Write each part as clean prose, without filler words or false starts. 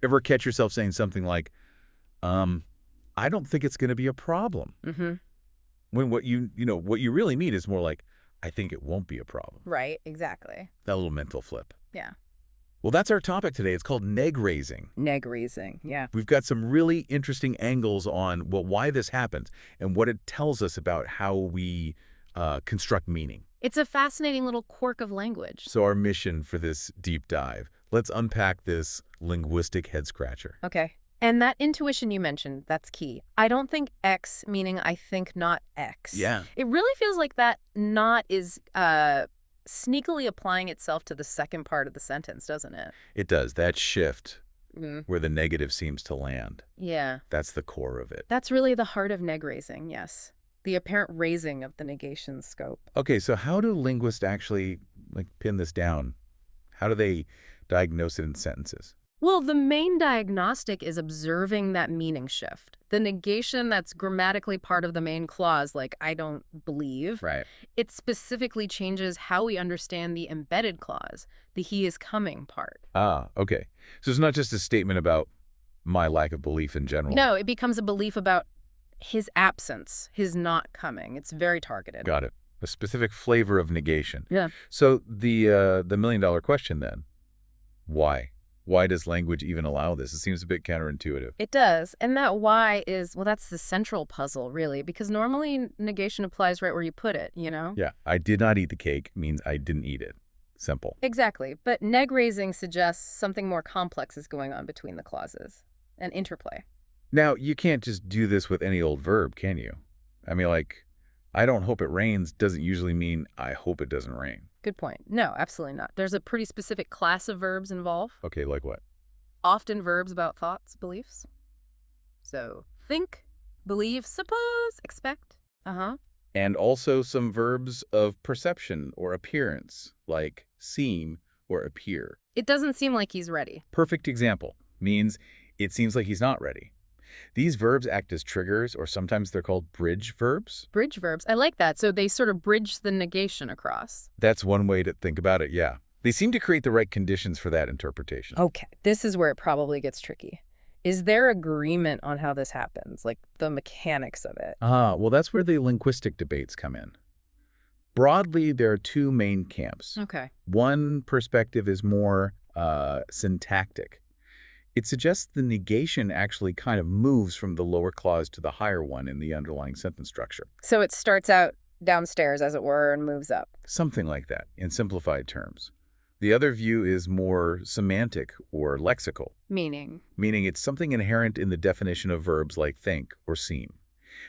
Ever catch yourself saying something like, I don't think it's going to be a problem. Mm-hmm. When what what you really mean is more like, I think it won't be a problem. Right, exactly. That little mental flip. Yeah. Well, that's our topic today. It's called Neg-Raising. Neg-Raising, yeah. We've got some really interesting angles on why this happens and what it tells us about how we construct meaning. It's a fascinating little quirk of language. So our mission for this deep dive, let's unpack this linguistic head-scratcher. Okay. And that intuition you mentioned, that's key. I don't think X, meaning I think not X. Yeah. It really feels like that not is sneakily applying itself to the second part of the sentence, doesn't it? It does. That shift Mm. where the negative seems to land. Yeah. That's the core of it. That's really the heart of neg-raising, yes. The apparent raising of the negation scope. Okay, so how do linguists actually pin this down? How do they diagnose it in sentences? Well, the main diagnostic is observing that meaning shift. The negation that's grammatically part of the main clause, like I don't believe, Right. it specifically changes how we understand the embedded clause, the he is coming part. Ah, okay. So it's not just a statement about my lack of belief in general. No, it becomes a belief about his absence, his not coming. It's very targeted. Got it. A specific flavor of negation. Yeah. So the million-dollar question then, why? Why does language even allow this? It seems a bit counterintuitive. It does. And that why is, well, that's the central puzzle, really, because normally negation applies right where you put it, you know? Yeah, I did not eat the cake means I didn't eat it. Simple. Exactly. But neg-raising suggests something more complex is going on between the clauses, an interplay. Now, you can't just do this with any old verb, can you? I mean, I don't hope it rains doesn't usually mean I hope it doesn't rain. Good point. No, absolutely not. There's a pretty specific class of verbs involved. Okay, like what? Often verbs about thoughts, beliefs. So, think, believe, suppose, expect. Uh-huh. And also some verbs of perception or appearance, like seem or appear. It doesn't seem like he's ready. Perfect example means it seems like he's not ready. These verbs act as triggers, or sometimes they're called bridge verbs. Bridge verbs. I like that. So they sort of bridge the negation across. That's one way to think about it, yeah. They seem to create the right conditions for that interpretation. Okay, this is where it probably gets tricky. Is there agreement on how this happens, like the mechanics of it? Well, that's where the linguistic debates come in. Broadly, there are two main camps. Okay. One perspective is more syntactic. It suggests the negation actually kind of moves from the lower clause to the higher one in the underlying sentence structure. So it starts out downstairs, as it were, and moves up. Something like that, in simplified terms. The other view is more semantic or lexical, Meaning? meaning it's something inherent in the definition of verbs like think or seem.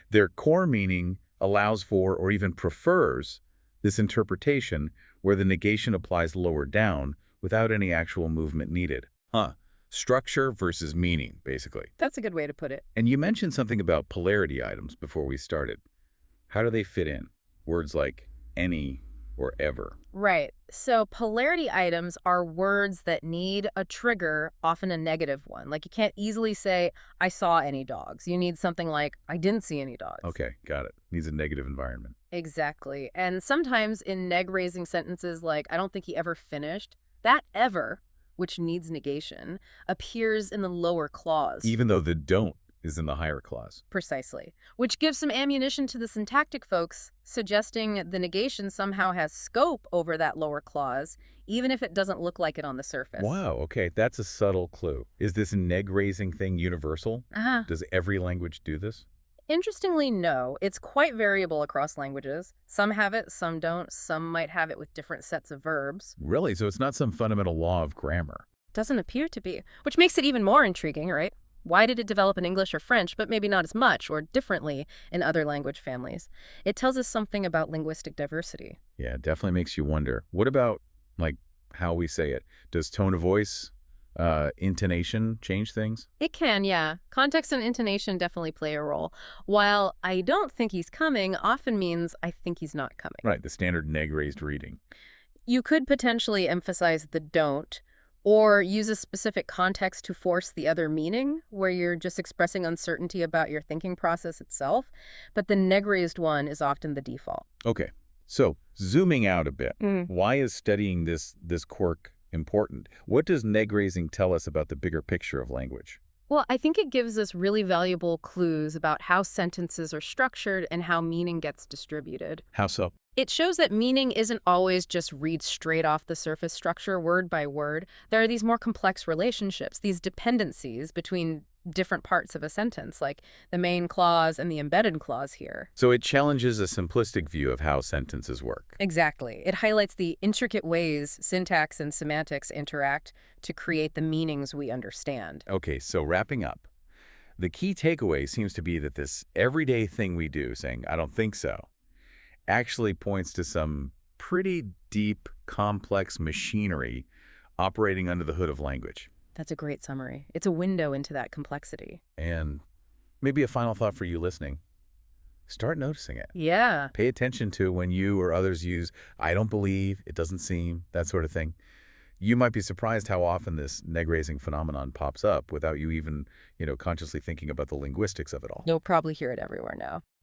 Their core meaning allows for or even prefers this interpretation where the negation applies lower down without any actual movement needed. Structure versus meaning, basically. That's a good way to put it. And you mentioned something about polarity items before we started. How do they fit in? Words like any or ever. Right. So polarity items are words that need a trigger, often a negative one. Like you can't easily say, I saw any dogs. You need something like, I didn't see any dogs. Okay, got it. Needs a negative environment. Exactly. And sometimes in neg-raising sentences like, I don't think he ever finished, that ever, which needs negation, appears in the lower clause. Even though the don't is in the higher clause. Precisely. Which gives some ammunition to the syntactic folks, suggesting the negation somehow has scope over that lower clause, even if it doesn't look like it on the surface. Wow, okay, that's a subtle clue. Is this neg-raising thing universal? Uh-huh. Does every language do this? Interestingly, no. It's quite variable across languages. Some have it, some don't. Some might have it with different sets of verbs. Really? So it's not some fundamental law of grammar? Doesn't appear to be, which makes it even more intriguing, right? Why did it develop in English or French, but maybe not as much or differently in other language families? It tells us something about linguistic diversity. Yeah, it definitely makes you wonder. What about, how we say it? Does tone of voice, intonation change things? It can, yeah. Context and intonation definitely play a role. While I don't think he's coming often means I think he's not coming. Right, the standard neg-raised reading. You could potentially emphasize the don't, or use a specific context to force the other meaning, where you're just expressing uncertainty about your thinking process itself, but the neg-raised one is often the default. Okay, so zooming out a bit, why is studying this quirk Important. What does neg-raising tell us about the bigger picture of language? Well, I think it gives us really valuable clues about how sentences are structured and how meaning gets distributed. How so? It shows that meaning isn't always just read straight off the surface structure, word by word. There are these more complex relationships, these dependencies between different parts of a sentence, like the main clause and the embedded clause here. So it challenges a simplistic view of how sentences work. Exactly. It highlights the intricate ways syntax and semantics interact to create the meanings we understand. Okay, so wrapping up. The key takeaway seems to be that this everyday thing we do, saying, I don't think so, actually points to some pretty deep, complex machinery operating under the hood of language. That's a great summary. It's a window into that complexity. And maybe a final thought for you listening. Start noticing it. Yeah. Pay attention to when you or others use, I don't believe, it doesn't seem, that sort of thing. You might be surprised how often this neg-raising phenomenon pops up without you even, consciously thinking about the linguistics of it all. You'll probably hear it everywhere now.